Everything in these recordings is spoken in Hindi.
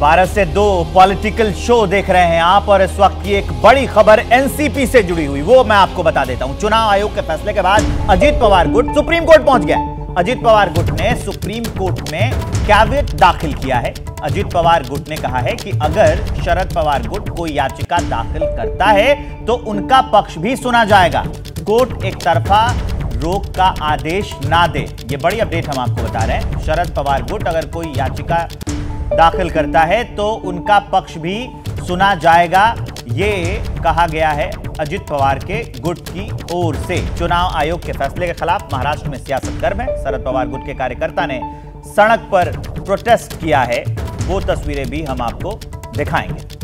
भारत से 2 पॉलिटिकल शो देख रहे हैं आप, और इस वक्त की एक बड़ी खबर एनसीपी से जुड़ी हुई, वो मैं आपको बता देता हूं। चुनाव आयोग के फैसले के बाद अजीत पवार गुट सुप्रीम कोर्ट पहुंच गया। अजीत पवार गुट ने सुप्रीम कोर्ट में कैविएट दाखिल किया है। अजीत पवार गुट ने कहा है कि अगर शरद पवार गुट कोई याचिका दाखिल करता है तो उनका पक्ष भी सुना जाएगा। कोर्ट एक तरफा रोक का आदेश ना दे। ये बड़ी अपडेट हम आपको बता रहे हैं। शरद पवार गुट अगर कोई याचिका दाखिल करता है तो उनका पक्ष भी सुना जाएगा, ये कहा गया है अजित पवार के गुट की ओर से। चुनाव आयोग के फैसले के खिलाफ महाराष्ट्र में सियासत गर्म है। शरद पवार गुट के कार्यकर्ता ने सड़क पर प्रोटेस्ट किया है, वो तस्वीरें भी हम आपको दिखाएंगे।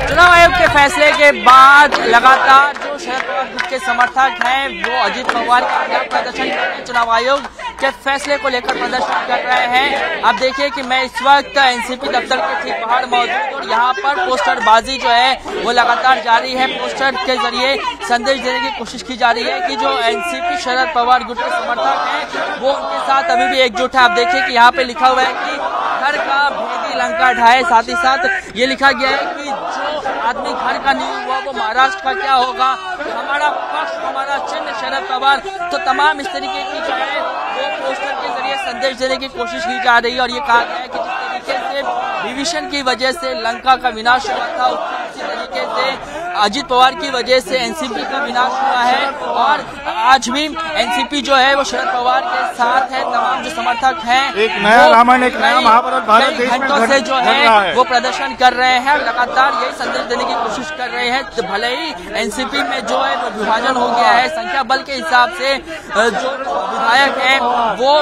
चुनाव आयोग के फैसले के बाद लगातार जो शरद पवार गुट के समर्थक हैं वो अजीत पवार के खिलाफ प्रदर्शन कर रहे हैं। चुनाव आयोग के फैसले को लेकर प्रदर्शन कर रहे हैं। अब देखिए कि मैं इस वक्त एनसीपी दफ्तर के ठीक बाहर मौजूद और यहाँ पर पोस्टरबाजी जो है वो लगातार जारी है। पोस्टर के जरिए संदेश देने की कोशिश की जा रही है कि जो एनसीपी शरद पवार गुट के समर्थक हैं वो उनके साथ अभी भी एकजुट है। आप देखिए कि यहाँ पे लिखा हुआ है कि घर का भेदी लंका ढाए, साथ ही साथ ये लिखा गया है कि जो आदमी घर का नहीं हुआ वो महाराष्ट्र का क्या होगा, हमारा पक्ष हमारा चिन्ह शरद पवार। तो तमाम इस तरीके की जो है वो पोस्टर के जरिए संदेश देने की कोशिश की जा रही है। और ये कहा गया है कि जिस तरीके से विभीषण की वजह से लंका का विनाश हुआ था उसी तरीके से अजीत पवार की वजह से एनसीपी का विनाश हुआ है। और आज भी एनसीपी जो है वो शरद पवार के साथ है। तमाम जो समर्थक हैं एक नया रामायण, एक नया महाभारत भारत देश में घंटों से जो है वो प्रदर्शन कर रहे हैं, लगातार यही संदेश देने की कोशिश कर रहे हैं। तो भले ही एनसीपी में जो है वो विभाजन हो गया है, संख्या बल के हिसाब से जो विधायक हैं वो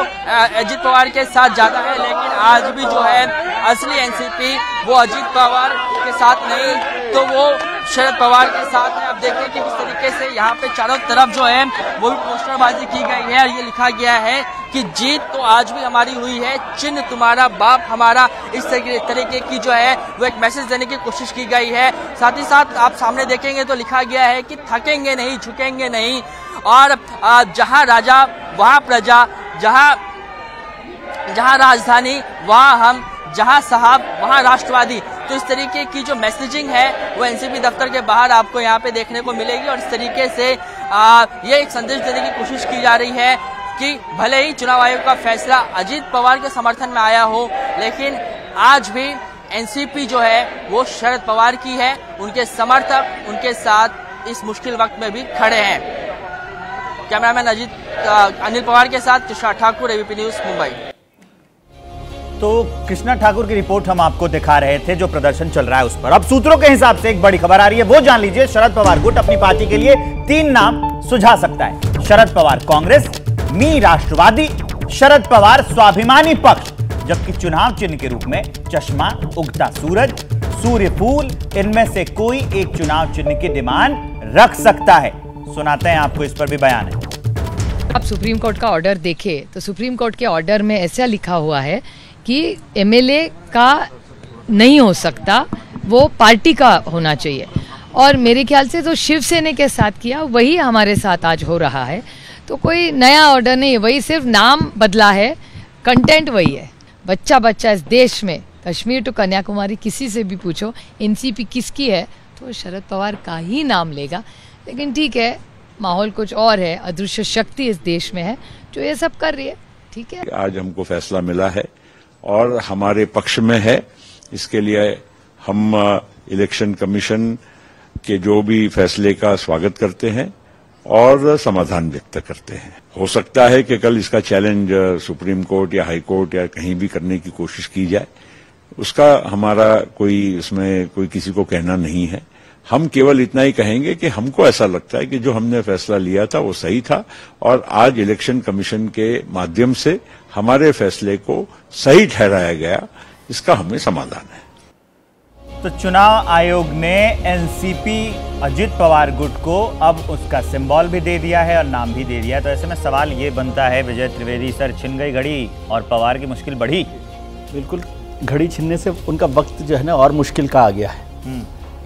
अजीत पवार के साथ ज्यादा है, लेकिन आज भी जो है असली एनसीपी वो अजीत पवार के साथ नहीं तो वो शरद पवार के साथ है। अब देखिए कि किस तरीके से यहाँ पे चारों तरफ जो है वो भी पोस्टरबाजी की गई है और ये लिखा गया है कि जीत तो आज भी हमारी हुई है, चिन्ह तुम्हारा बाप हमारा। इस तरीके की जो है वो एक मैसेज देने की कोशिश की गई है। साथ ही साथ आप सामने देखेंगे तो लिखा गया है कि थकेंगे नहीं झुकेंगे नहीं, और जहाँ राजा वहाँ प्रजा, जहाँ राजधानी वहाँ हम, जहाँ साहब वहाँ राष्ट्रवादी। तो इस तरीके की जो मैसेजिंग है वो एनसीपी दफ्तर के बाहर आपको यहाँ पे देखने को मिलेगी। और इस तरीके से ये एक संदेश देने की कोशिश की जा रही है कि भले ही चुनाव आयोग का फैसला अजीत पवार के समर्थन में आया हो, लेकिन आज भी एनसीपी जो है वो शरद पवार की है। उनके समर्थक उनके साथ इस मुश्किल वक्त में भी खड़े हैं। कैमरामैन अनिल पवार के साथ कृष्णा ठाकुर, एबीपी न्यूज, मुंबई। तो कृष्णा ठाकुर की रिपोर्ट हम आपको दिखा रहे थे, जो प्रदर्शन चल रहा है उस पर। अब सूत्रों के हिसाब से एक बड़ी खबर आ रही है, वो जान लीजिए। शरद पवार गुट अपनी पार्टी के लिए 3 नाम सुझा सकता है। शरद पवार कांग्रेस, मी राष्ट्रवादी, शरद पवार स्वाभिमानी पक्ष। जबकि चुनाव चिन्ह के रूप में चश्मा, उगता सूरज, सूर्य फूल, इनमें से कोई एक चुनाव चिन्ह की डिमांड रख सकता है। सुनाते हैं आपको, इस पर भी बयान है। आप सुप्रीम कोर्ट का ऑर्डर देखें तो सुप्रीम कोर्ट के ऑर्डर में ऐसा लिखा हुआ है कि एमएलए का नहीं हो सकता, वो पार्टी का होना चाहिए। और मेरे ख्याल से तो शिवसेना के साथ किया वही हमारे साथ आज हो रहा है। तो कोई नया ऑर्डर नहीं है, वही सिर्फ नाम बदला है, कंटेंट वही है। बच्चा बच्चा इस देश में कश्मीर टू कन्याकुमारी किसी से भी पूछो एनसीपी किसकी है तो शरद पवार का ही नाम लेगा। लेकिन ठीक है, माहौल कुछ और है, अदृश्य शक्ति इस देश में है जो ये सब कर रही है। ठीक है, आज हमको फैसला मिला है और हमारे पक्ष में है। इसके लिए हम इलेक्शन कमीशन के जो भी फैसले का स्वागत करते हैं और समाधान व्यक्त करते हैं। हो सकता है कि कल इसका चैलेंज सुप्रीम कोर्ट या हाई कोर्ट या कहीं भी करने की कोशिश की जाए, उसका हमारा कोई इसमें कोई किसी को कहना नहीं है। हम केवल इतना ही कहेंगे कि हमको ऐसा लगता है कि जो हमने फैसला लिया था वो सही था और आज इलेक्शन कमीशन के माध्यम से हमारे फैसले को सही ठहराया गया, इसका हमें समाधान है। तो चुनाव आयोग ने एनसीपी अजित पवार गुट को अब उसका सिंबल भी दे दिया है और नाम भी दे दिया है। तो ऐसे में सवाल ये बनता है, विजय त्रिवेदी सर, छिन गई घड़ी और पवार की मुश्किल बढ़ी? बिल्कुल, घड़ी छिनने से उनका वक्त जो है ना और मुश्किल का आ गया है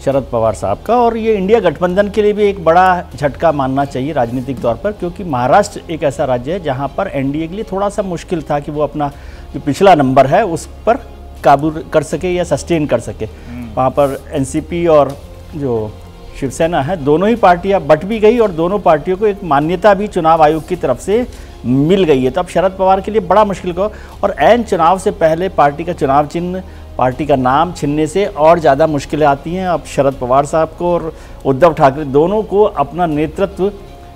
शरद पवार साहब का। और ये इंडिया गठबंधन के लिए भी एक बड़ा झटका मानना चाहिए राजनीतिक तौर पर, क्योंकि महाराष्ट्र एक ऐसा राज्य है जहां पर एनडीए के लिए थोड़ा सा मुश्किल था कि वो अपना जो पिछला नंबर है उस पर काबू कर सके या सस्टेन कर सके। वहाँ पर एनसीपी और जो शिवसेना है, दोनों ही पार्टियां बट भी गई और दोनों पार्टियों को एक मान्यता भी चुनाव आयोग की तरफ से मिल गई है। तो अब शरद पवार के लिए बड़ा मुश्किल को, और ऐन चुनाव से पहले पार्टी का चुनाव चिन्ह, पार्टी का नाम छीनने से और ज़्यादा मुश्किलें आती हैं। अब शरद पवार साहब को और उद्धव ठाकरे दोनों को अपना नेतृत्व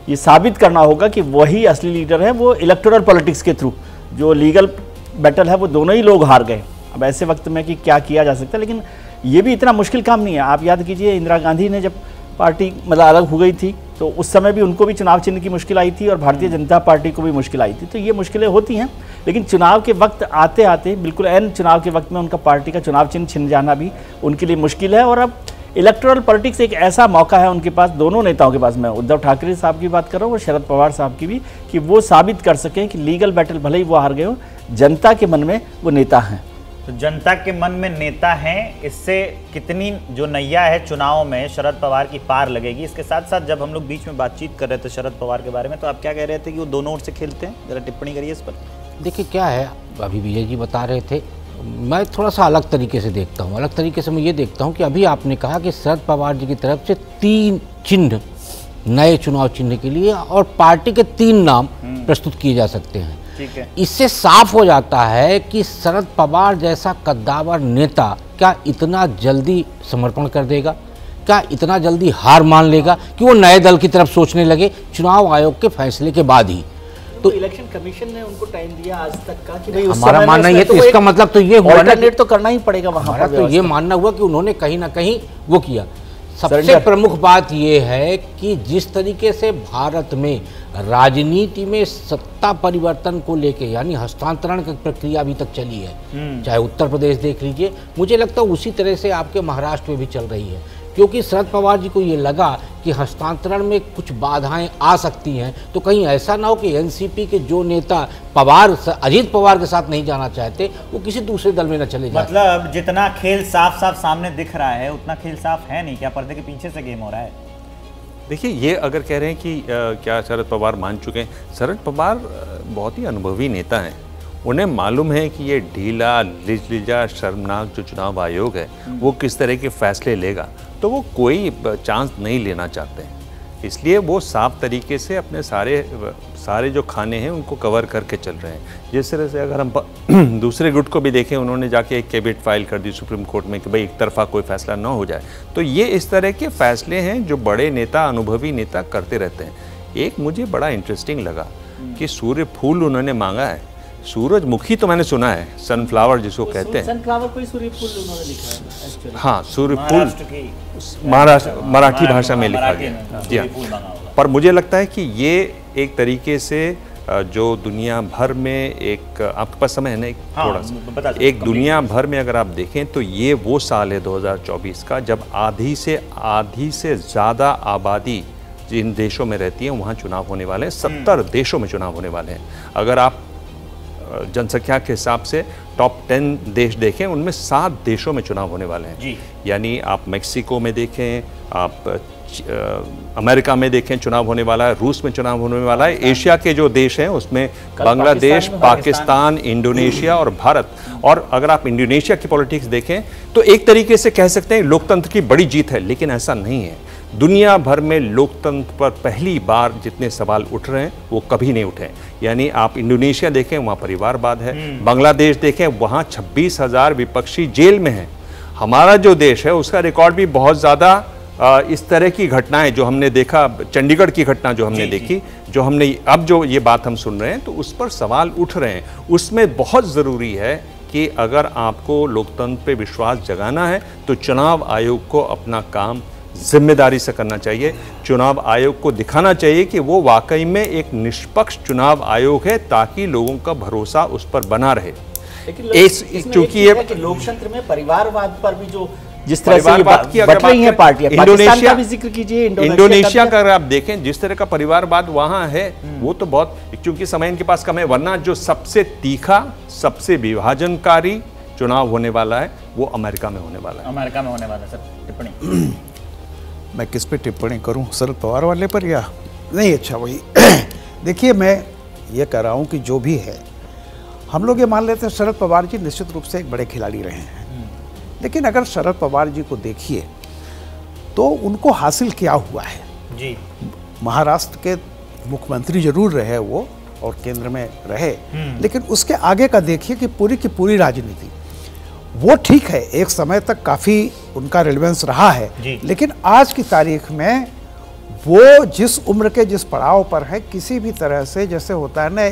ये साबित करना होगा कि वही असली लीडर है। वो इलेक्टोरल पॉलिटिक्स के थ्रू, जो लीगल बैटल है वो दोनों ही लोग हार गए। अब ऐसे वक्त में कि क्या किया जा सकता है, लेकिन ये भी इतना मुश्किल काम नहीं है। आप याद कीजिए, इंदिरा गांधी ने जब पार्टी मतलब अलग हो गई थी तो उस समय भी उनको भी चुनाव चिन्ह की मुश्किल आई थी और भारतीय जनता पार्टी को भी मुश्किल आई थी। तो ये मुश्किलें होती हैं, लेकिन चुनाव के वक्त आते आते बिल्कुल एन चुनाव के वक्त में उनका पार्टी का चुनाव चिन्ह छिन जाना भी उनके लिए मुश्किल है। और अब इलेक्टोरल पॉलिटिक्स एक ऐसा मौका है उनके पास, दोनों नेताओं के पास, मैं उद्धव ठाकरे साहब की बात कर रहा हूँ और शरद पवार साहब की भी, कि वो साबित कर सकें कि लीगल बैटल भले ही वो हार गए हो, जनता के मन में वो नेता हैं। तो जनता के मन में नेता हैं, इससे कितनी जो नैया है चुनाव में शरद पवार की पार लगेगी। इसके साथ साथ जब हम लोग बीच में बातचीत कर रहे थे शरद पवार के बारे में, तो आप क्या कह रहे थे कि वो दोनों ओर से खेलते हैं, जरा टिप्पणी करिए इस पर। देखिए क्या है, अभी विजय जी बता रहे थे, मैं थोड़ा सा अलग तरीके से देखता हूँ। अलग तरीके से मैं ये देखता हूँ कि अभी आपने कहा कि शरद पवार जी की तरफ से 3 चिन्ह नए चुनाव चिन्ह के लिए और पार्टी के 3 नाम प्रस्तुत किए जा सकते हैं। ठीक है। इससे साफ हो जाता है कि शरद पवार जैसा कद्दावर नेता क्या इतना जल्दी समर्पण कर देगा, क्या इतना जल्दी हार मान लेगा कि वो नए दल की तरफ सोचने लगे चुनाव आयोग के फैसले के बाद ही। तो इलेक्शन कमीशन ने उनको टाइम दिया आज तक का कि भाई हमारा मानना ये, तो इसका मतलब तो ये हुआ ना, तो करना ही पड़ेगा वहां पर। तो ये मानना हुआ कि उन्होंने कहीं ना कहीं वो किया। सबसे प्रमुख बात यह है कि जिस तरीके से भारत में राजनीति में सत्ता परिवर्तन को लेके यानी हस्तांतरण की प्रक्रिया अभी तक चली है, चाहे उत्तर प्रदेश देख लीजिए, मुझे लगता है उसी तरह से आपके महाराष्ट्र में भी चल रही है। क्योंकि शरद पवार जी को ये लगा कि हस्तांतरण में कुछ बाधाएं आ सकती हैं, तो कहीं ऐसा ना हो कि एनसीपी के जो नेता अजीत पवार के साथ नहीं जाना चाहते वो किसी दूसरे दल में न चले जाए। मतलब जितना खेल साफ साफ सामने दिख रहा है उतना खेल साफ है नहीं, क्या पर्दे के पीछे से गेम हो रहा है? देखिए, ये अगर कह रहे हैं कि क्या शरद पवार मान चुके हैं, शरद पवार बहुत ही अनुभवी नेता हैं। उन्हें मालूम है कि ये ढीला लिजलिजा शर्मनाक जो चुनाव आयोग है वो किस तरह के फैसले लेगा, तो वो कोई चांस नहीं लेना चाहते हैं। इसलिए वो साफ तरीके से अपने सारे जो खाने हैं उनको कवर करके चल रहे हैं। जिस तरह से अगर हम दूसरे गुट को भी देखें, उन्होंने जाके एक कैबिनेट फाइल कर दी सुप्रीम कोर्ट में कि भाई एक तरफा कोई फैसला ना हो जाए। तो ये इस तरह के फैसले हैं जो बड़े नेता, अनुभवी नेता करते रहते हैं। एक मुझे बड़ा इंटरेस्टिंग लगा कि सूर्य फूल उन्होंने मांगा है, सूरजमुखी तो मैंने सुना है, सनफ्लावर जिसको कहते हैं, सनफ्लावर कोई सूर्यफूल उन्होंने लिखा है एक्चुअली। हाँ, सूर्यफूल मराठी भाषा में लिखा गया, जी हाँ। पर मुझे लगता है कि ये एक तरीके से जो दुनिया भर में एक, आपके पास समय है ना, थोड़ा सा, एक दुनिया भर में अगर आप देखें तो ये वो साल है 2024 का जब आधी से ज़्यादा आबादी जिन देशों में रहती है वहाँ चुनाव होने वाले हैं। 70 देशों में चुनाव होने वाले हैं। अगर आप जनसंख्या के हिसाब से टॉप 10 देश देखें, उनमें 7 देशों में चुनाव होने वाले हैं। यानी आप मेक्सिको में देखें, आप अमेरिका में देखें चुनाव होने वाला है, रूस में चुनाव होने वाला है, एशिया के जो देश हैं उसमें बांग्लादेश, पाकिस्तान, इंडोनेशिया और भारत। और अगर आप इंडोनेशिया की पॉलिटिक्स देखें तो एक तरीके से कह सकते हैं लोकतंत्र की बड़ी जीत है, लेकिन ऐसा नहीं है। दुनिया भर में लोकतंत्र पर पहली बार जितने सवाल उठ रहे हैं वो कभी नहीं उठे। यानी आप इंडोनेशिया देखें, वहाँ परिवारवाद है, बांग्लादेश देखें, वहाँ 26,000 विपक्षी जेल में हैं। हमारा जो देश है उसका रिकॉर्ड भी बहुत ज़्यादा इस तरह की घटनाएं जो हमने देखा, चंडीगढ़ की घटना जो हमने देखी, जो हमने अब जो ये बात हम सुन रहे हैं, तो उस पर सवाल उठ रहे हैं। उसमें बहुत ज़रूरी है कि अगर आपको लोकतंत्र पे विश्वास जगाना है तो चुनाव आयोग को अपना काम जिम्मेदारी से करना चाहिए। चुनाव आयोग को दिखाना चाहिए कि वो वाकई में एक निष्पक्ष चुनाव आयोग है, ताकि लोगों का भरोसा उस पर बना रहे। चूंकि ये लोकतंत्र में परिवारवाद पर भी जो जिस तरह से बात की बट रही है पार्टियां, इंडोनेशिया का भी जिक्र कीजिए, इंडोनेशिया का अगर आप देखें जिस तरह का परिवारवाद वहां है, वो तो बहुत, चूंकि समय इनके पास कम है, वरना जो सबसे तीखा, सबसे विभाजनकारी चुनाव होने वाला है वो अमेरिका में होने वाला है। अमेरिका में होने वाला है। सर टिप्पणी मैं किस पे टिप्पणी करूं, शरद पवार वाले पर या नहीं? अच्छा, वही देखिए, मैं ये कह रहा हूं कि जो भी है, हम लोग ये मान लेते हैं शरद पवार जी निश्चित रूप से एक बड़े खिलाड़ी रहे हैं, लेकिन अगर शरद पवार जी को देखिए तो उनको हासिल क्या हुआ है जी। महाराष्ट्र के मुख्यमंत्री जरूर रहे वो और केंद्र में रहे, लेकिन उसके आगे का देखिए कि पूरी की पूरी राजनीति वो ठीक है, एक समय तक काफी उनका रिलेवेंस रहा है, लेकिन आज की तारीख में वो जिस उम्र के जिस पड़ाव पर है, किसी भी तरह से जैसे होता है ना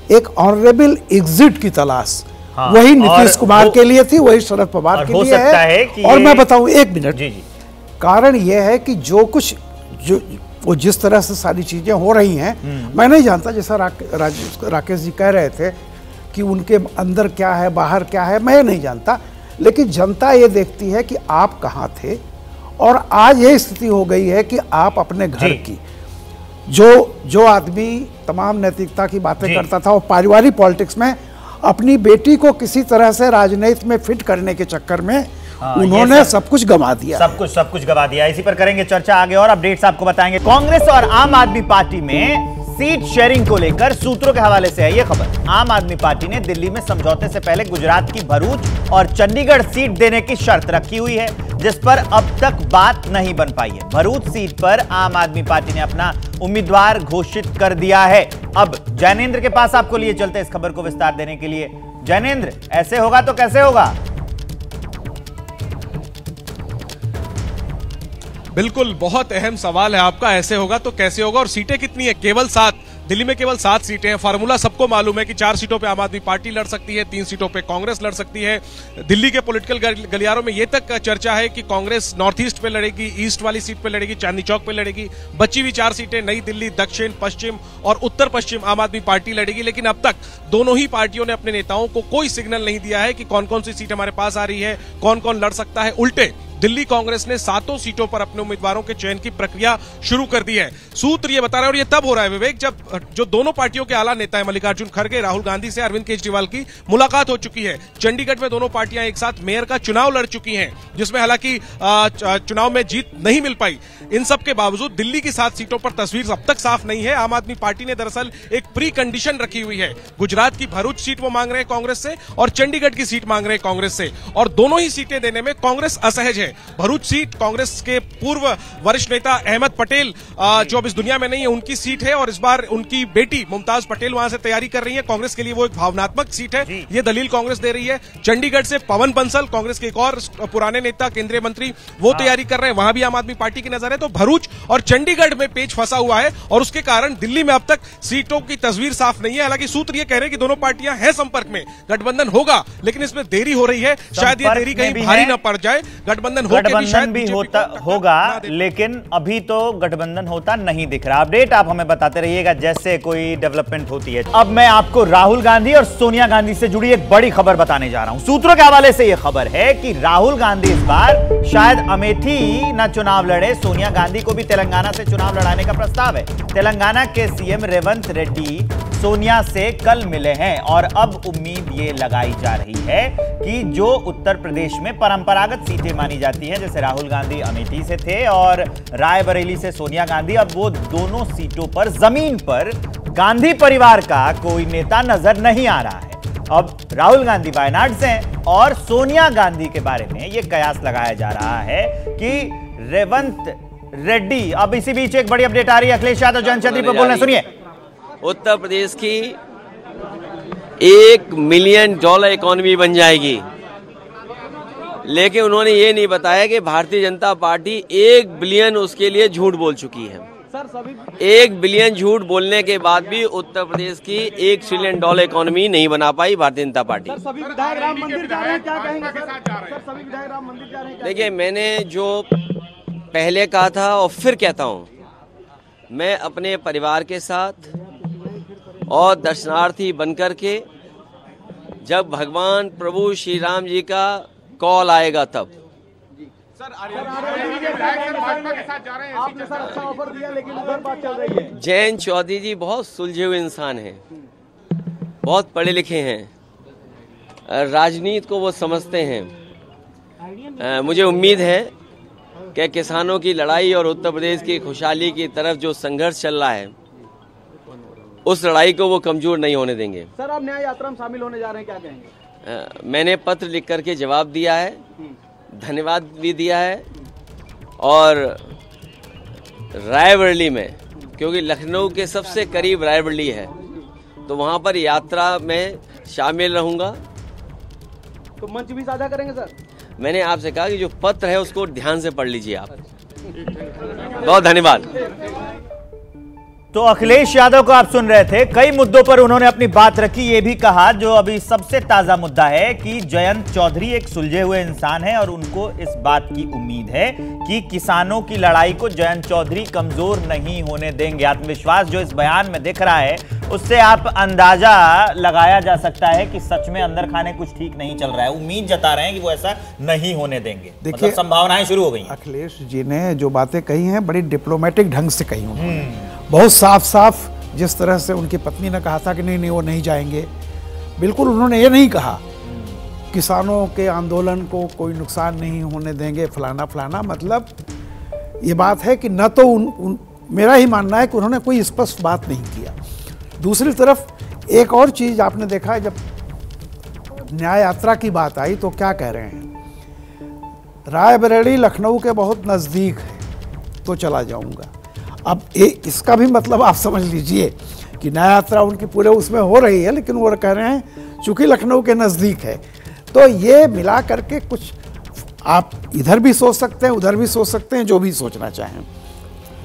एक ऑनरेबल एग्जिट की तलाश, वही नीतीश कुमार के लिए थी, वही शरद पवार के लिए है। और मैं बताऊं, एक मिनट, कारण यह है कि जो कुछ वो जिस तरह से सारी चीजें हो रही हैं, मैं नहीं जानता, जैसा राकेश जी कह रहे थे कि उनके अंदर क्या है बाहर क्या है, मैं नहीं जानता, लेकिन जनता ये देखती है कि आप कहाँ थे, और आज ये स्थिति हो गई है कि आप अपने घर की जो आदमी तमाम नैतिकता की बातें करता था, वो पारिवारिक पॉलिटिक्स में अपनी बेटी को किसी तरह से राजनीति में फिट करने के चक्कर में उन्होंने सब कुछ गंवा दिया, सब कुछ गंवा दिया। इसी पर करेंगे चर्चा आगे और अपडेट्स आपको बताएंगे। कांग्रेस और आम आदमी पार्टी में सीट शेयरिंग को लेकर सूत्रों के हवाले से है ये खबर। आम आदमी पार्टी ने दिल्ली में समझौते से पहले गुजरात की भरूच और चंडीगढ़ सीट देने की शर्त रखी हुई है, जिस पर अब तक बात नहीं बन पाई है। भरूच सीट पर आम आदमी पार्टी ने अपना उम्मीदवार घोषित कर दिया है। अब जैनेंद्र के पास आपको लिए चलते इस खबर को विस्तार देने के लिए। जैनेंद्र, ऐसे होगा तो कैसे होगा? बिल्कुल, बहुत अहम सवाल है आपका, ऐसे होगा तो कैसे होगा। और सीटें कितनी है? केवल 7। दिल्ली में केवल 7 सीटें हैं। फार्मूला सबको मालूम है कि 4 सीटों पे आम आदमी पार्टी लड़ सकती है, 3 सीटों पे कांग्रेस लड़ सकती है। दिल्ली के पॉलिटिकल गलियारों में ये तक चर्चा है कि कांग्रेस नॉर्थ ईस्ट पे लड़ेगी, ईस्ट वाली सीट पे लड़ेगी, चांदनी चौक पे लड़ेगी। बची हुई 4 सीटें नई दिल्ली, दक्षिण, पश्चिम और उत्तर पश्चिम आम आदमी पार्टी लड़ेगी। लेकिन अब तक दोनों ही पार्टियों ने अपने नेताओं को कोई सिग्नल नहीं दिया है कि कौन कौन सी सीट हमारे पास आ रही है, कौन कौन लड़ सकता है। उल्टे दिल्ली कांग्रेस ने 7 सीटों पर अपने उम्मीदवारों के चयन की प्रक्रिया शुरू कर दी है। सूत्र ये बता रहे हैं, और ये तब हो रहा है विवेक, जब जो दोनों पार्टियों के आला नेता है मल्लिकार्जुन खड़गे, राहुल गांधी से अरविंद केजरीवाल की मुलाकात हो चुकी है। चंडीगढ़ में दोनों पार्टियां एक साथ मेयर का चुनाव लड़ चुकी हैं, जिसमें हालांकि चुनाव में जीत नहीं मिल पाई। इन सब के बावजूद दिल्ली की 7 सीटों पर तस्वीर अब तक साफ नहीं है। आम आदमी पार्टी ने दरअसल एक प्री कंडीशन रखी हुई है। गुजरात की भरूच सीट वो मांग रहे हैं कांग्रेस से, और चंडीगढ़ की सीट मांग रहे हैं कांग्रेस से, और दोनों ही सीटें देने में कांग्रेस असहज है। भरूच सीट कांग्रेस के पूर्व वरिष्ठ नेता अहमद पटेल, जो अब इस दुनिया में नहीं है, उनकी सीट है, और इस बार उनकी बेटी मुमताज पटेल वहां से तैयारी कर रही है। कांग्रेस के लिए वो एक भावनात्मक सीट है, ये दलील कांग्रेस दे रही है। चंडीगढ़ से पवन बंसल, कांग्रेस के एक और पुराने नेता, केंद्रीय मंत्री, वो तैयारी कर रहे हैं, वहां भी आम आदमी पार्टी की नजर है। तो भरूच और चंडीगढ़ में पेच फंसा हुआ है, और उसके कारण दिल्ली में अब तक सीटों की तस्वीर साफ नहीं है। हालांकि सूत्र ये कह रहे हैं कि दोनों पार्टियां हैं संपर्क में, गठबंधन होगा, लेकिन इसमें देरी हो रही है। शायद ये देरी कहीं भारी न पड़ जाए, गठबंधन भी होगा, लेकिन अभी तो गठबंधन होता नहीं दिख रहा। अपडेट आप हमें बताते रहिएगा जैसे कोई डेवलपमेंट होती है। अब मैं आपको राहुल गांधी और सोनिया गांधी से जुड़ी एक बड़ी खबर बताने जा रहा हूं। सूत्रों के हवाले से यह खबर है कि राहुल गांधी इस बार शायद अमेठी न चुनाव लड़े, सोनिया गांधी को भी तेलंगाना से चुनाव लड़ाने का प्रस्ताव है। तेलंगाना के सीएम रेवंत रेड्डी सोनिया से कल मिले हैं, और अब उम्मीद ये लगाई जा रही है कि जो उत्तर प्रदेश में परंपरागत सीटें मानी जाती हैं, जैसे राहुल गांधी अमेठी से थे और रायबरेली से सोनिया गांधी, अब वो दोनों सीटों पर जमीन पर गांधी परिवार का कोई नेता नजर नहीं आ रहा है। अब राहुल गांधी वायनाड से हैं, और सोनिया गांधी के बारे में यह कयास लगाया जा रहा है कि रेवंत रेड्डी। अब इसी बीच एक बड़ी अपडेट आ रही है, अखिलेश यादव जनचंद्री पर बोल रहे हैं, सुनिए। उत्तर प्रदेश की $1 मिलियन इकोनॉमी बन जाएगी, लेकिन उन्होंने ये नहीं बताया कि भारतीय जनता पार्टी 1 बिलियन उसके लिए झूठ बोल चुकी है। 1 बिलियन झूठ बोलने के बाद भी उत्तर प्रदेश की $1 ट्रिलियन इकोनॉमी नहीं बना पाई भारतीय जनता पार्टी। सभी विधायक राम मंदिर जा रहे हैं, क्या कहेंगे सर? सभी विधायक राम मंदिर जा रहे हैं। देखिए, मैंने जो पहले कहा था और फिर कहता हूँ, मैं अपने परिवार के साथ और दर्शनार्थी बनकर के, जब भगवान प्रभु श्री राम जी का कॉल आएगा तब। जयंत चौधरी जी बहुत सुलझे हुए इंसान हैं, बहुत पढ़े लिखे हैं, राजनीति को वो समझते हैं। मुझे उम्मीद है कि किसानों की लड़ाई और उत्तर प्रदेश की खुशहाली की तरफ जो संघर्ष चल रहा है, उस लड़ाई को वो कमजोर नहीं होने देंगे। सर आप न्याय यात्रा में शामिल होने जा रहे हैं, क्या कहेंगे? मैंने पत्र लिख करके जवाब दिया है, धन्यवाद भी दिया है। और रायबरेली में, क्योंकि लखनऊ के सबसे करीब रायबरेली है, तो वहां पर यात्रा में शामिल रहूंगा। तो मंच भी साझा करेंगे सर? मैंने आपसे कहा कि जो पत्र है उसको ध्यान से पढ़ लीजिए आप। बहुत धन्यवाद। तो अखिलेश यादव को आप सुन रहे थे, कई मुद्दों पर उन्होंने अपनी बात रखी। ये भी कहा, जो अभी सबसे ताजा मुद्दा है, कि जयंत चौधरी एक सुलझे हुए इंसान है और उनको इस बात की उम्मीद है कि किसानों की लड़ाई को जयंत चौधरी कमजोर नहीं होने देंगे। आत्मविश्वास जो इस बयान में दिख रहा है, उससे आप अंदाजा लगाया जा सकता है कि सच में अंदर खाने कुछ ठीक नहीं चल रहा है। उम्मीद जता रहे हैं कि वो ऐसा नहीं होने देंगे। देखिए, संभावनाएं शुरू हो गई। अखिलेश जी ने जो बातें कही हैं बड़ी डिप्लोमेटिक ढंग से कही उन्होंने, बहुत साफ साफ। जिस तरह से उनकी पत्नी ने कहा था कि नहीं नहीं वो नहीं जाएंगे, बिल्कुल उन्होंने ये नहीं कहा किसानों के आंदोलन को कोई नुकसान नहीं होने देंगे, फलाना फलाना। मतलब ये बात है कि न तो मेरा ही मानना है कि उन्होंने कोई स्पष्ट बात नहीं किया। दूसरी तरफ एक और चीज़ आपने देखा है, जब न्याय यात्रा की बात आई तो क्या कह रहे हैं, रायबरेली लखनऊ के बहुत नज़दीक है तो चला जाऊंगा। अब इसका भी मतलब आप समझ लीजिए कि न्याय यात्रा उनकी पूरे उसमें हो रही है, लेकिन वो कह रहे हैं चूंकि लखनऊ के नज़दीक है। तो ये मिला करके कुछ आप इधर भी सोच सकते हैं, उधर भी सोच सकते हैं, जो भी सोचना चाहें।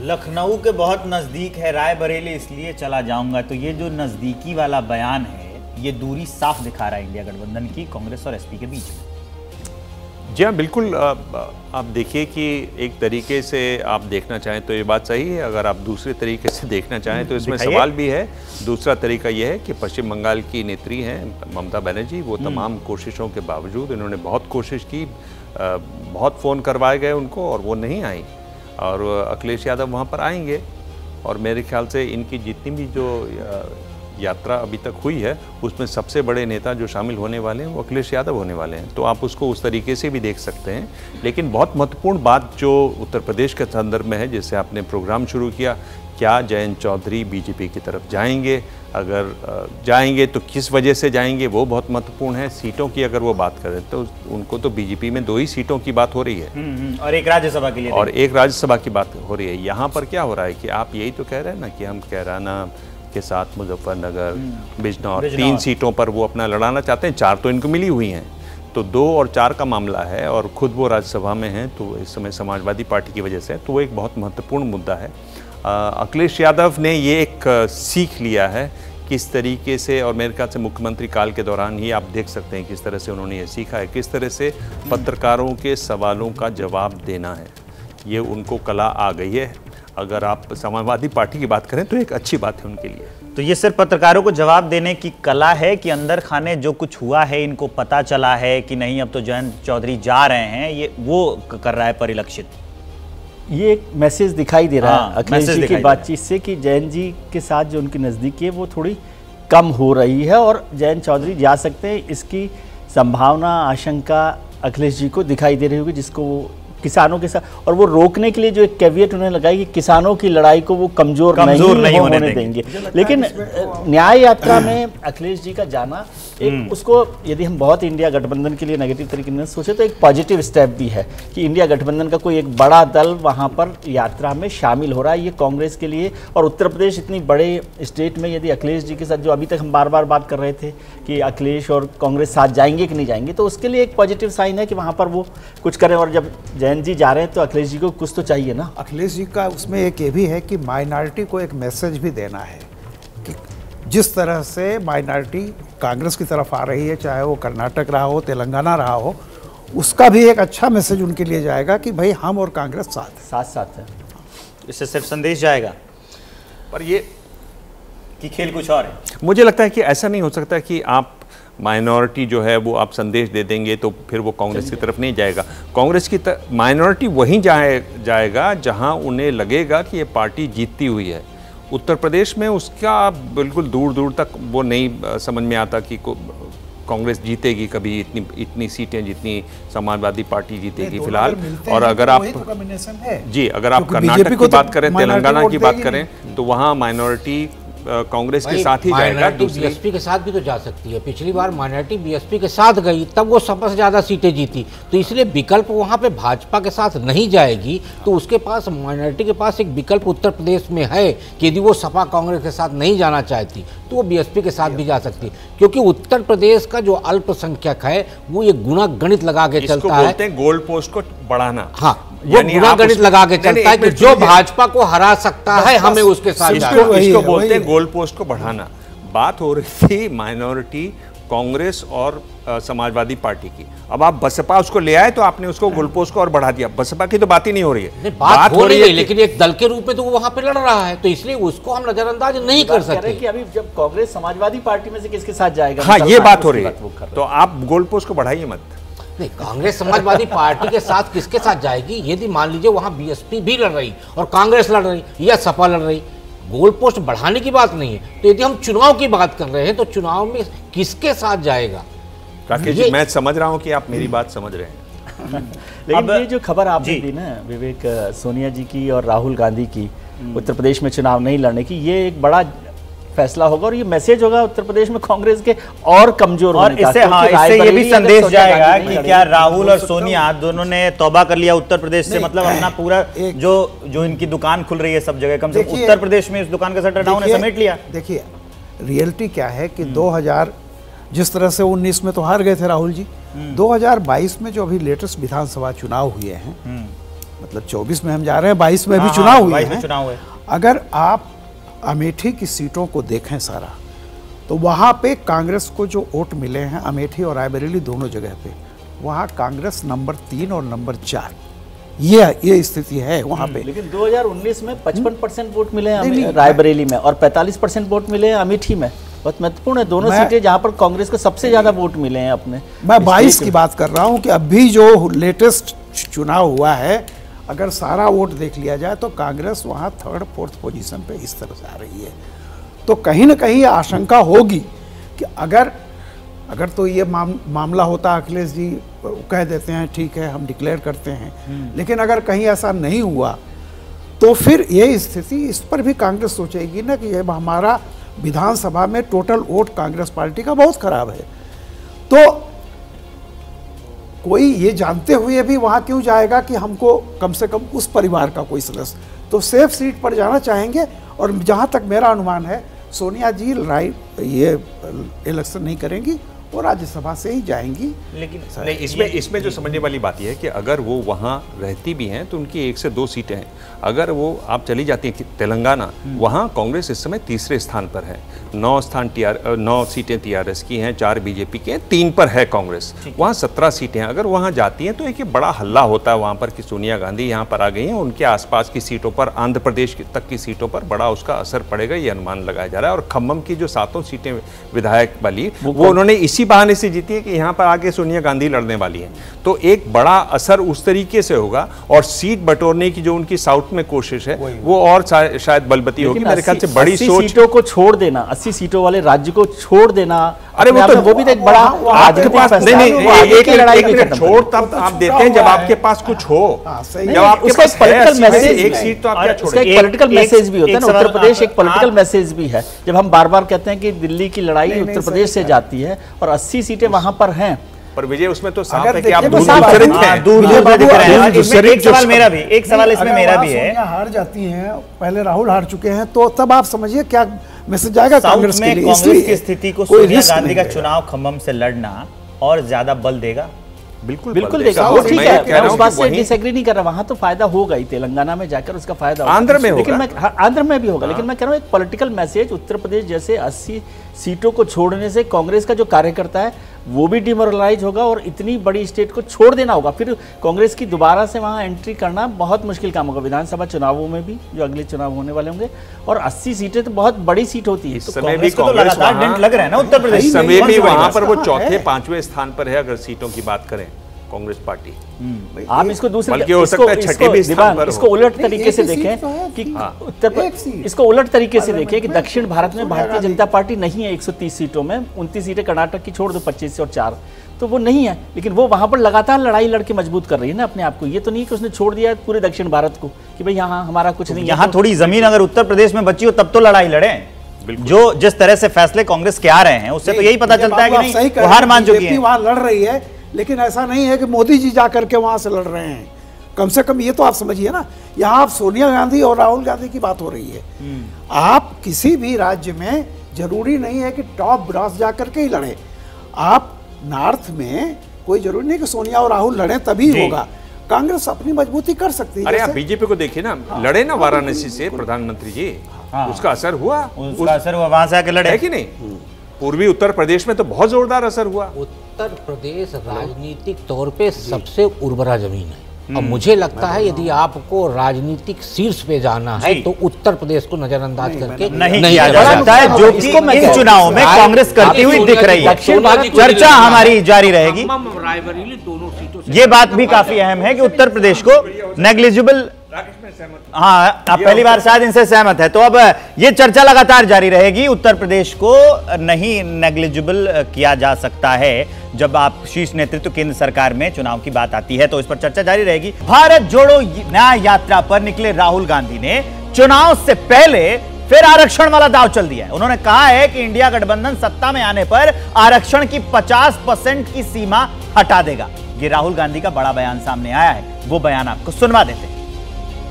लखनऊ के बहुत नज़दीक है, रायबरेली इसलिए चला जाऊंगा। तो ये जो नज़दीकी वाला बयान है, ये दूरी साफ दिखा रहा है इंडिया गठबंधन की कांग्रेस और एसपी के बीच में। जी हाँ, बिल्कुल। आप देखिए कि एक तरीके से आप देखना चाहें तो ये बात सही है, अगर आप दूसरे तरीके से देखना चाहें तो इसमें सवाल भी है। दूसरा तरीका यह है कि पश्चिम बंगाल की नेत्री हैं ममता बनर्जी, वो तमाम कोशिशों के बावजूद, इन्होंने बहुत कोशिश की, बहुत फ़ोन करवाए गए उनको और वो नहीं आई। और अखिलेश यादव वहाँ पर आएंगे और मेरे ख्याल से इनकी जितनी भी जो यात्रा अभी तक हुई है उसमें सबसे बड़े नेता जो शामिल होने वाले हैं वो अखिलेश यादव होने वाले हैं। तो आप उसको उस तरीके से भी देख सकते हैं। लेकिन बहुत महत्वपूर्ण बात जो उत्तर प्रदेश के संदर्भ में है, जिससे आपने प्रोग्राम शुरू किया, क्या जयंत चौधरी बीजेपी की तरफ जाएंगे? अगर जाएंगे तो किस वजह से जाएंगे, वो बहुत महत्वपूर्ण है। सीटों की अगर वो बात करें तो उनको तो बीजेपी में 2 ही सीटों की बात हो रही है और एक राज्यसभा के लिए, और एक राज्यसभा की बात हो रही है। यहाँ पर क्या हो रहा है कि आप यही तो कह रहे हैं ना कि हम कैराना के साथ मुजफ्फरनगर, बिजनौर 3 सीटों पर वो अपना लड़ाना चाहते हैं। 4 तो इनको मिली हुई हैं, तो 2 और 4 का मामला है और खुद वो राज्यसभा में हैं, तो इस समय समाजवादी पार्टी की वजह से, तो वो एक बहुत महत्वपूर्ण मुद्दा है। अखिलेश यादव ने ये एक सीख लिया है किस तरीके से, और मेरे ख्याल से मुख्यमंत्री काल के दौरान ही आप देख सकते हैं किस तरह से उन्होंने ये सीखा है, किस तरह से पत्रकारों के सवालों का जवाब देना है। ये उनको कला आ गई है। अगर आप समाजवादी पार्टी की बात करें तो एक अच्छी बात है उनके लिए। तो ये सिर्फ पत्रकारों को जवाब देने की कला है कि अंदर खाने जो कुछ हुआ है इनको पता चला है कि नहीं, अब तो जयंत चौधरी जा रहे हैं, ये वो कर रहा है परिलक्षित। ये एक मैसेज दिखाई दे रहा है अखिलेश जी की बातचीत से कि जयंत जी के साथ जो उनकी नज़दीकी है वो थोड़ी कम हो रही है और जयंत चौधरी जा सकते हैं, इसकी संभावना, आशंका अखिलेश जी को दिखाई दे रही होगी, जिसको वो किसानों के साथ, और वो रोकने के लिए जो एक कैवियट उन्होंने लगाई कि किसानों की लड़ाई को वो कमजोर नहीं होने देंगे। लेकिन न्याय यात्रा में अखिलेश जी का जाना एक उसको, यदि हम बहुत इंडिया गठबंधन के लिए नेगेटिव तरीके से सोचे तो एक पॉजिटिव स्टेप भी है कि इंडिया गठबंधन का कोई एक बड़ा दल वहाँ पर यात्रा में शामिल हो रहा है। ये कांग्रेस के लिए, और उत्तर प्रदेश इतनी बड़े स्टेट में यदि अखिलेश जी के साथ, जो अभी तक हम बार बार बात कर रहे थे कि अखिलेश और कांग्रेस साथ जाएंगे कि नहीं जाएंगे, तो उसके लिए एक पॉजिटिव साइन है कि वहाँ पर वो कुछ करें। और जब जयंत जी जा रहे हैं तो अखिलेश जी को कुछ तो चाहिए ना। अखिलेश जी का उसमें एक ये भी है कि माइनॉरिटी को एक मैसेज भी देना है कि जिस तरह से माइनॉरिटी कांग्रेस की तरफ आ रही है, चाहे वो कर्नाटक रहा हो, तेलंगाना रहा हो, उसका भी एक अच्छा मैसेज उनके लिए जाएगा कि भाई हम और कांग्रेस साथ है। इससे सिर्फ संदेश जाएगा, पर ये कि खेल कुछ और है। मुझे लगता है कि ऐसा नहीं हो सकता कि आप माइनॉरिटी जो है वो आप संदेश दे देंगे तो फिर वो कांग्रेस की तरफ नहीं जाएगा। कांग्रेस की माइनॉरिटी वहीं जाएगा जहां उन्हें लगेगा कि ये पार्टी जीतती हुई है। उत्तर प्रदेश में उसका बिल्कुल दूर दूर तक वो नहीं समझ में आता कि कांग्रेस जीतेगी कभी इतनी सीटें जितनी समाजवादी पार्टी जीतेगी फिलहाल। और अगर आप अगर आप कर्नाटक की बात करें, तेलंगाना की बात करें, तो वहाँ माइनॉरिटी कांग्रेस के साथ ही जाएगा। बीएसपी के साथ भी तो जा सकती है। पिछली बार माइनॉरिटी बीएसपी के साथ गई, तब वो सपा से ज्यादा सीटें जीती। तो इसलिए विकल्प वहां पे भाजपा के साथ नहीं जाएगी, तो उसके पास माइनॉरिटी के पास एक विकल्प उत्तर प्रदेश में है कि यदि वो सपा कांग्रेस के साथ नहीं जाना चाहती तो वो बीएसपी के साथ भी जा सकती है, क्योंकि उत्तर प्रदेश का जो अल्पसंख्यक है वो ये गुणा गणित लगा के चलता है। बोलते हैं गोल पोस्ट को बढ़ाना। हाँ, वो गुणा गणित लगा के चलता है कि जो भाजपा को हरा सकता है हमें उसके साथ इसको बोलते हैं गोल पोस्ट को बढ़ाना। बात हो रही थी माइनॉरिटी कांग्रेस और समाजवादी पार्टी की। अब आप बसपा उसको ले आए तो आपने उसको गोल पोस्ट को और बढ़ा दिया। बसपा की तो बात ही नहीं हो रही है। बात हो रही है, लेकिन एक दल के रूप में तो वो वहां पे लड़ रहा है, तो इसलिए उसको हम नजरअंदाज नहीं कर सकते कि अभी जब कांग्रेस समाजवादी पार्टी में से किसके साथ जाएगा। हाँ, ये बात हो रही है, तो आप गोल पोस्ट को बढ़ाइए मत। नहीं, कांग्रेस समाजवादी पार्टी के साथ किसके साथ जाएगी? यदि मान लीजिए वहां बीएसपी भी लड़ रही और कांग्रेस लड़ रही या सपा लड़ रही, गोल पोस्ट बढ़ाने की बात नहीं है। तो यदि हम चुनाव की बात कर रहे हैं तो चुनाव में किसके साथ जाएगा? राकेश जी, मैं समझ रहा हूं कि आप मेरी बात समझ रहे हैं। लेकिन ये जो खबर आपने दी ना विवेक, सोनिया जी की और राहुल गांधी की उत्तर प्रदेश में चुनाव नहीं लड़ने की, ये एक बड़ा फैसला होगा और ये मैसेज होगा उत्तर प्रदेश में कांग्रेस के और कमजोर और होने का। इससे ये भी संदेश जाएगा कि क्या राहुल और सोनिया दोनों ने तौबा कर लिया उत्तर प्रदेश से, मतलब अपना पूरा जो इनकी दुकान खुल रही है सब जगह, कम से कम उत्तर प्रदेश में इस दुकान का शटर डाउन समेट लिया। देखिए, रियलिटी क्या है कि 2000 जिस तरह से 19 में तो हार गए थे राहुल जी, 2022 में जो अभी लेटेस्ट विधानसभा चुनाव हुए हैं, मतलब 24 में हम जा रहे हैं, 22 में भी चुनाव हुए हैं। अगर आप अमेठी की सीटों को देखें सारा, तो वहाँ पे कांग्रेस को जो वोट मिले हैं अमेठी और रायबरेली दोनों जगह पे, वहाँ कांग्रेस नंबर 3 और नंबर 4 ये स्थिति है वहाँ पे। लेकिन 2019 में 55% वोट मिले हैं रायबरेली में और 45% वोट मिले हैं अमेठी में। बहुत महत्वपूर्ण है दोनों सीटें जहाँ पर कांग्रेस को सबसे ज्यादा वोट मिले हैं अपने। मैं 22 की बात कर रहा हूँ कि अभी जो लेटेस्ट चुनाव हुआ है, अगर सारा वोट देख लिया जाए तो कांग्रेस वहाँ 3rd 4th पोजीशन पे इस तरह से आ रही है। तो कहीं ना कहीं आशंका होगी कि अगर तो ये मामला होता, अखिलेश जी कह देते हैं ठीक है हम डिक्लेयर करते हैं, लेकिन अगर कहीं ऐसा नहीं हुआ तो फिर ये स्थिति, इस पर भी कांग्रेस सोचेगी ना कि ये हमारा विधानसभा में टोटल वोट कांग्रेस पार्टी का बहुत खराब है, तो कोई ये जानते हुए भी वहां क्यों जाएगा कि हमको कम से कम उस परिवार का कोई सदस्य तो सेफ सीट पर जाना चाहेंगे। और जहां तक मेरा अनुमान है, सोनिया जी ये इलेक्शन नहीं करेंगी, वो राज्यसभा से ही जाएंगी। लेकिन नहीं, इसमें जो समझने वाली बात यह है कि अगर वो वहाँ रहती भी हैं तो उनकी 1 से 2 सीटें हैं। अगर वो आप चली जाती हैं तेलंगाना, वहाँ कांग्रेस इस समय 3रे स्थान पर है। 9 सीटें टीआरएस की हैं, 4 बीजेपी की हैं, 3 पर है कांग्रेस। वहाँ 17 सीटें हैं। अगर वहाँ जाती हैं तो एक बड़ा हल्ला होता है वहाँ पर कि सोनिया गांधी यहाँ पर आ गई हैं। उनके आसपास की सीटों पर, आंध्र प्रदेश तक की सीटों पर बड़ा उसका असर पड़ेगा, ये अनुमान लगाया जा रहा है। और खम्मम की जो 7 सीटें विधायक वाली, वो उन्होंने इसी बहाने से जीती है कि यहाँ पर आके सोनिया गांधी लड़ने वाली हैं। तो एक बड़ा असर उस तरीके से होगा और सीट बटोरने की जो उनकी साउथ में कोशिश है वो और शायद बलबती होगी। मेरे ख्याल से बड़ी सोच, सीटों को छोड़ देना, 80 सीटों वाले राज्य को छोड़ देना, अरे वो भी एक बड़ा आपके पास नहीं छोड़ तब आप देते हैं जब आपके पास कुछ हो। जब आपके पास पॉलिटिकल मैसेज, एक सीट तो आप क्या छोड़ेंगे, एक पॉलिटिकल मैसेज भी होता है ना। उत्तर प्रदेश एक पॉलिटिकल मैसेज भी है। जब हम बार-बार कहते हैं कि दिल्ली की लड़ाई उत्तर प्रदेश से जाती है और 80 सीटें वहां पर हैं, पर विजय उसमें तो साफ है कि आप एक सवाल इसमें मेरा भी है। हार जाती हैं, पहले राहुल हार चुके हैं, तो तब आप समझिए क्या मैसेज जाएगा कांग्रेस के लिए। कांग्रेस की स्थिति को सोनिया गांधी का चुनाव खम्मम से लड़ना और ज्यादा बल देगा। बिल्कुल देगा, वो ठीक है, मैं उस बात से डिसएग्री नहीं कर रहा। वहां तो फायदा होगा ही, तेलंगाना में जाकर उसका फायदा होगा, आंध्र में होगा, लेकिन आंध्र में भी होगा। लेकिन मैं कह रहा हूँ एक पॉलिटिकल मैसेज, उत्तर प्रदेश जैसे 80 सीटों को छोड़ने से कांग्रेस का जो कार्यकर्ता है वो भी डिमोरलाइज होगा और इतनी बड़ी स्टेट को छोड़ देना होगा। फिर कांग्रेस की दोबारा से वहां एंट्री करना बहुत मुश्किल काम होगा, विधानसभा चुनावों में भी जो अगले चुनाव होने वाले होंगे। और 80 सीटें तो बहुत बड़ी सीट होती है। इस समय भी कांग्रेस लग रहा है ना उत्तर प्रदेश, इस समय भी वहां पर वो 4थे 5वें स्थान पर है अगर सीटों की बात करें कांग्रेस पार्टी। आप इसको दूसरे बल्कि हो सकता है छठे भी स्थान पर, इसको उलट तरीके से देखें कि इसको उलट तरीके से देखें कि दक्षिण भारत में भारतीय जनता पार्टी नहीं है 130 सीटों में। 29 सीटें कर्नाटक की छोड़ दो, 25 और 4 तो वो नहीं है, लेकिन वो वहां पर लगातार लड़ाई लड़के मजबूत कर रही है ना अपने आप को। ये तो नहीं कि उसने छोड़ दिया पूरे दक्षिण भारत को कि भाई यहाँ हमारा कुछ नहीं। यहाँ थोड़ी जमीन अगर उत्तर प्रदेश में बची हो तब तो लड़ाई लड़े। जो जिस तरह से फैसले कांग्रेस के आ रहे हैं उससे तो यही पता चलता है कि नहीं वो हार मान चुकी है। वहां लड़ रही है, लेकिन ऐसा नहीं है कि मोदी जी जा करके वहां से लड़ रहे हैं। कम से कम ये तो आप समझिए ना, यहाँ आप सोनिया गांधी और राहुल गांधी की बात हो रही है। आप किसी भी राज्य में जरूरी नहीं है कि टॉप ब्रास जा करके ही लड़े। आप नॉर्थ में कोई जरूरी नहीं कि सोनिया और राहुल लड़े तभी होगा। कांग्रेस अपनी मजबूती कर सकती है। अरे आप बीजेपी को देखिए ना, लड़े ना वाराणसी से प्रधानमंत्री जी, उसका असर हुआ, वहां से आके लड़े है कि नहीं। पूर्वी उत्तर प्रदेश में तो बहुत जोरदार असर हुआ। उत्तर प्रदेश राजनीतिक तौर पे सबसे उर्वरा जमीन है। अब मुझे लगता है यदि आपको राजनीतिक शीर्ष पे जाना है तो उत्तर प्रदेश को नजरअंदाज करके नहीं किया जा सकता है, जो कि इन चुनावों में कांग्रेस करती हुई दिख रही है। चर्चा हमारी जारी रहेगी। ये बात भी काफी अहम है कि उत्तर प्रदेश को नेग्लिजिबल, हाँ आप पहली बार शायद इनसे सहमत है, तो अब ये चर्चा लगातार जारी रहेगी। उत्तर प्रदेश को नहीं नेग्लिजिबल किया जा सकता है जब आप शीर्ष नेतृत्व केंद्र सरकार में चुनाव की बात आती है, तो इस पर चर्चा जारी रहेगी। भारत जोड़ो न्याय यात्रा पर निकले राहुल गांधी ने चुनाव से पहले फिर आरक्षण वाला दांव चल दिया है। उन्होंने कहा है कि इंडिया गठबंधन सत्ता में आने पर आरक्षण की 50% की सीमा हटा देगा। ये राहुल गांधी का बड़ा बयान सामने आया है, वो बयान आपको सुनवा देते हैं।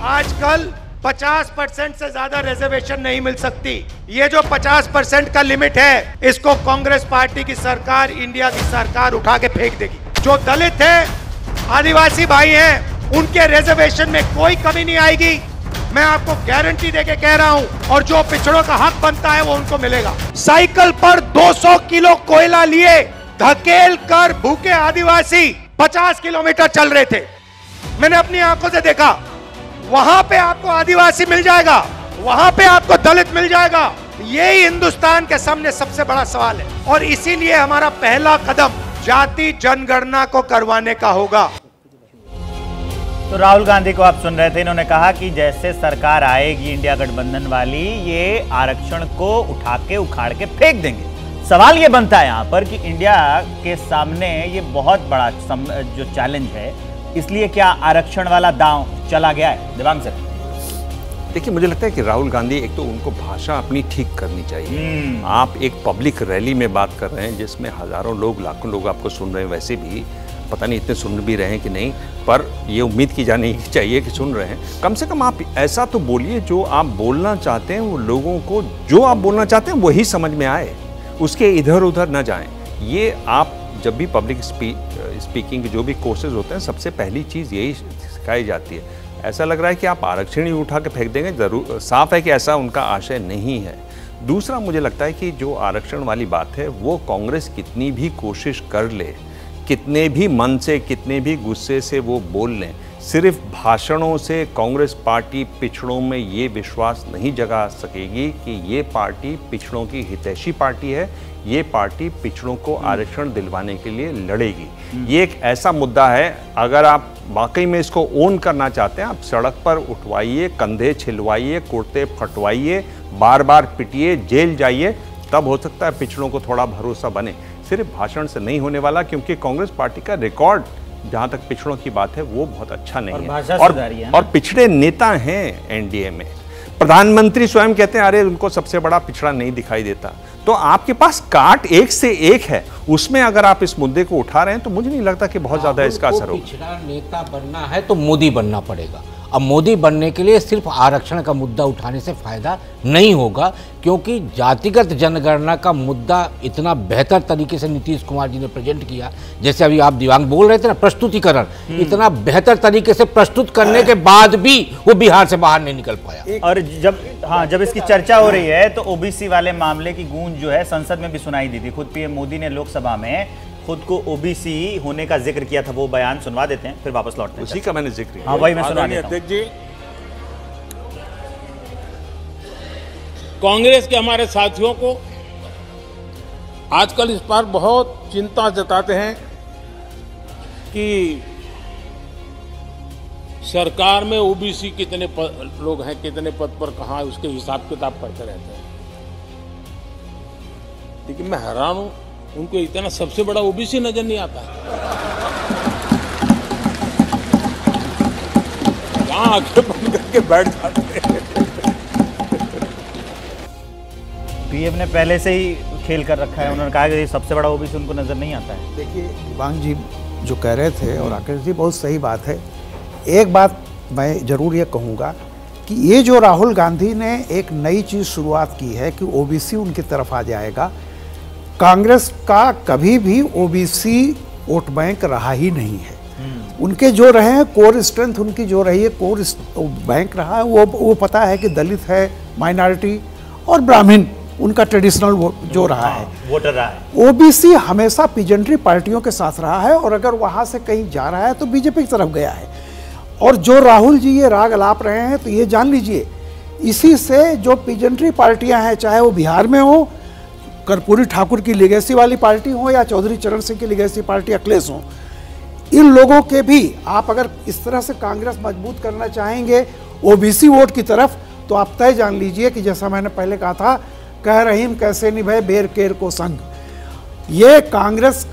आजकल 50% से ज्यादा रिजर्वेशन नहीं मिल सकती। ये जो 50% का लिमिट है, इसको कांग्रेस पार्टी की सरकार, इंडिया की सरकार उठा के फेंक देगी। जो दलित है, आदिवासी भाई हैं, उनके रिजर्वेशन में कोई कमी नहीं आएगी। मैं आपको गारंटी देके कह रहा हूं, और जो पिछड़ों का हक बनता है वो उनको मिलेगा। साइकिल पर 200 किलो कोयला लिए धकेल कर भूखे आदिवासी 50 किलोमीटर चल रहे थे। मैंने अपनी आंखों से देखा। वहां पे आपको आदिवासी मिल जाएगा, वहां पे आपको दलित मिल जाएगा। यही हिंदुस्तान के सामने सबसे बड़ा सवाल है, और इसीलिए हमारा पहला कदम जाति जनगणना को करवाने का होगा। तो राहुल गांधी को आप सुन रहे थे, इन्होंने कहा कि जैसे सरकार आएगी इंडिया गठबंधन वाली, ये आरक्षण को उठा के उखाड़ के फेंक देंगे। सवाल ये बनता है यहाँ पर कि इंडिया के सामने ये बहुत बड़ा जो चैलेंज है, इसलिए क्या आरक्षण वाला दांव चला गया है? दिवांग सर, देखिए मुझे लगता है कि राहुल गांधी, एक तो उनको भाषा अपनी ठीक करनी चाहिए। आप एक पब्लिक रैली में बात कर रहे हैं जिसमें हजारों लोग, लाखों लोग आपको सुन रहे हैं, वैसे भी पता नहीं इतने सुन भी रहे हैं कि नहीं, पर ये उम्मीद की जानी चाहिए कि सुन रहे हैं। कम से कम आप ऐसा तो बोलिए जो आप बोलना चाहते हैं, वो लोगों को जो आप बोलना चाहते हैं वही समझ में आए, उसके इधर उधर न जाएं। ये आप जब भी पब्लिक स्पीकिंग के जो भी कोर्सेज होते हैं, सबसे पहली चीज़ यही सिखाई जाती है। ऐसा लग रहा है कि आप आरक्षण ही उठा के फेंक देंगे, जरूर साफ है कि ऐसा उनका आशय नहीं है। दूसरा, मुझे लगता है कि जो आरक्षण वाली बात है, वो कांग्रेस कितनी भी कोशिश कर ले, कितने भी मन से, कितने भी गुस्से से वो बोल लें, सिर्फ भाषणों से कांग्रेस पार्टी पिछड़ों में ये विश्वास नहीं जगा सकेगी कि ये पार्टी पिछड़ों की हितैषी पार्टी है, ये पार्टी पिछड़ों को आरक्षण दिलवाने के लिए लड़ेगी। ये एक ऐसा मुद्दा है, अगर आप वाकई में इसको ओन करना चाहते हैं, आप सड़क पर उठवाइए, कंधे छिलवाइए, कुर्ते फटवाइए, बार बार पिटिए, जेल जाइए, तब हो सकता है पिछड़ों को थोड़ा भरोसा बने। सिर्फ भाषण से नहीं होने वाला, क्योंकि कांग्रेस पार्टी का रिकॉर्ड जहाँ तक पिछड़ों की बात है वो बहुत अच्छा नहीं है, और पिछड़े नेता हैं एनडीए में। प्रधानमंत्री स्वयं कहते हैं अरे उनको सबसे बड़ा पिछड़ा नहीं दिखाई देता। तो आपके पास काट एक से एक है, उसमें अगर आप इस मुद्दे को उठा रहे हैं तो मुझे नहीं लगता कि बहुत ज्यादा इसका असर होगा। पिछड़ा नेता बनना है तो मोदी बनना पड़ेगा। अब मोदी बनने के लिए सिर्फ आरक्षण का मुद्दा उठाने से फायदा नहीं होगा, क्योंकि जातिगत जनगणना का मुद्दा इतना बेहतर तरीके से नीतीश कुमार जी ने प्रेजेंट किया, जैसे अभी आप दिवांग बोल रहे थे ना, प्रस्तुतिकरण इतना बेहतर तरीके से प्रस्तुत करने के बाद भी वो बिहार से बाहर नहीं निकल पाया। और जब इसकी चर्चा हो रही है तो ओबीसी वाले मामले की गूंज जो है संसद में भी सुनाई दी थी। खुद पीएम मोदी ने लोकसभा में खुद को ओबीसी होने का जिक्र किया था, वो बयान सुनवा देते हैं, फिर वापस लौटते हैं। उसी का मैंने जिक्र किया। हाँ वही मैं सुना देता हूं। अध्यक्ष जी, कांग्रेस के हमारे साथियों को आजकल इस पर बहुत चिंता जताते हैं कि सरकार में ओबीसी कितने लोग हैं, कितने पद पर कहां है, उसके हिसाब किताब करते रहते हैं। लेकिन मैं हैरान हूं, उनको इतना सबसे बड़ा ओबीसी नजर नहीं आता। कहां आंखें बंद करके बैठ जाते हैं। पीडीएफ ने पहले से ही खेल कर रखा है। उन्होंने कहा कि सबसे बड़ा ओबीसी उनको नजर नहीं आता है। देखिए दिवांग जी जो कह रहे थे और राकेश जी बहुत सही बात है। एक बात मैं ज़रूर ये कहूँगा कि ये जो राहुल गांधी ने एक नई चीज़ शुरुआत की है कि ओबीसी उनकी तरफ आ जाएगा। कांग्रेस का कभी भी ओबीसी वोट बैंक रहा ही नहीं है। उनके जो रहे हैं कोर स्ट्रेंथ उनकी जो रही है कोर बैंक रहा है वो पता है कि दलित है, माइनॉरिटी और ब्राह्मण उनका ट्रेडिशनल जो रहा है, वोटर रहा है। ओबीसी हमेशा पीजेंट्री पार्टियों के साथ रहा है और अगर वहाँ से कहीं जा रहा है तो बीजेपी की तरफ गया है। और जो राहुल जी ये राग अलाप रहे हैं तो ये जान लीजिए इसी से जो पीजेंट्री पार्टियां हैं, चाहे वो बिहार में हो, कर्पूरी ठाकुर की लिगेसी वाली पार्टी हो या चौधरी चरण सिंह की लिगेसी पार्टी अखिलेश हो, इन लोगों के भी आप अगर इस तरह से कांग्रेस मजबूत करना चाहेंगे ओबीसी वोट की तरफ, तो आप तय जान लीजिए कि जैसा मैंने पहले कहा था, कह रहीम कैसे निभाए बेर केर को संग, ये कांग्रेस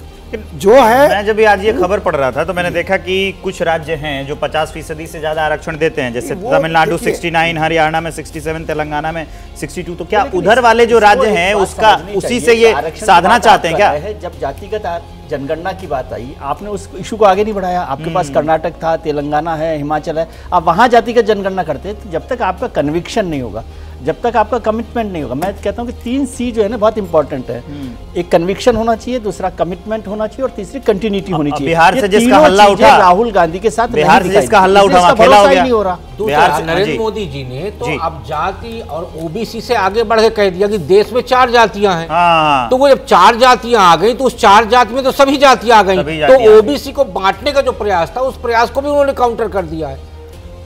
जो है। मैं जब आज ये खबर पढ़ रहा था तो मैंने देखा कि कुछ राज्य हैं जो 50% से ज्यादा आरक्षण देते हैं, जैसे तमिलनाडु 69, हरियाणा में 67, तेलंगाना में 62। तो क्या उधर वाले जो राज्य हैं उसका उसी से ये साधना चाहते हैं क्या? जब जातिगत जनगणना की बात आई, आपने उस इशू को आगे नहीं बढ़ाया। आपके पास कर्नाटक था, तेलंगाना है, हिमाचल है, आप वहां जातिगत जनगणना करते हैं। तो जब तक आपका कन्विक्शन नहीं होगा, जब तक आपका कमिटमेंट नहीं होगा, मैं कहता हूं कि 3 C जो है ना बहुत इंपॉर्टेंट है। एक कन्विक्शन होना चाहिए, दूसरा कमिटमेंट होना चाहिए और तीसरी कंटिन्यूटी होनी चाहिए। बिहार से जिसका हल्ला उठा, राहुल गांधी के साथ बिहार से जिसका हल्ला उठा वहां खेला हो गया। नहीं हो रहा। दूसरा नरेंद्र मोदी जी ने तो अब जाति और ओबीसी से आगे बढ़ के कह दिया कि देश में 4 जातियां हैं। तो वो जब 4 जातियां आ गई तो उस 4 जाति में तो सभी जातियां आ गई, तो ओबीसी को बांटने का जो प्रयास था उस प्रयास को भी उन्होंने काउंटर कर दिया है।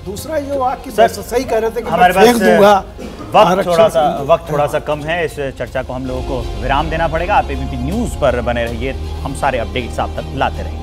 दूसरा ये वाक्य सही कह रहे थे कि हमारे फेंक दूंगा। वक्त थोड़ा सा कम है, इस चर्चा को हम लोगों को विराम देना पड़ेगा। आप एबीपी न्यूज़ पर बने रहिए, हम सारे अपडेट्स आप तक लाते रहेंगे।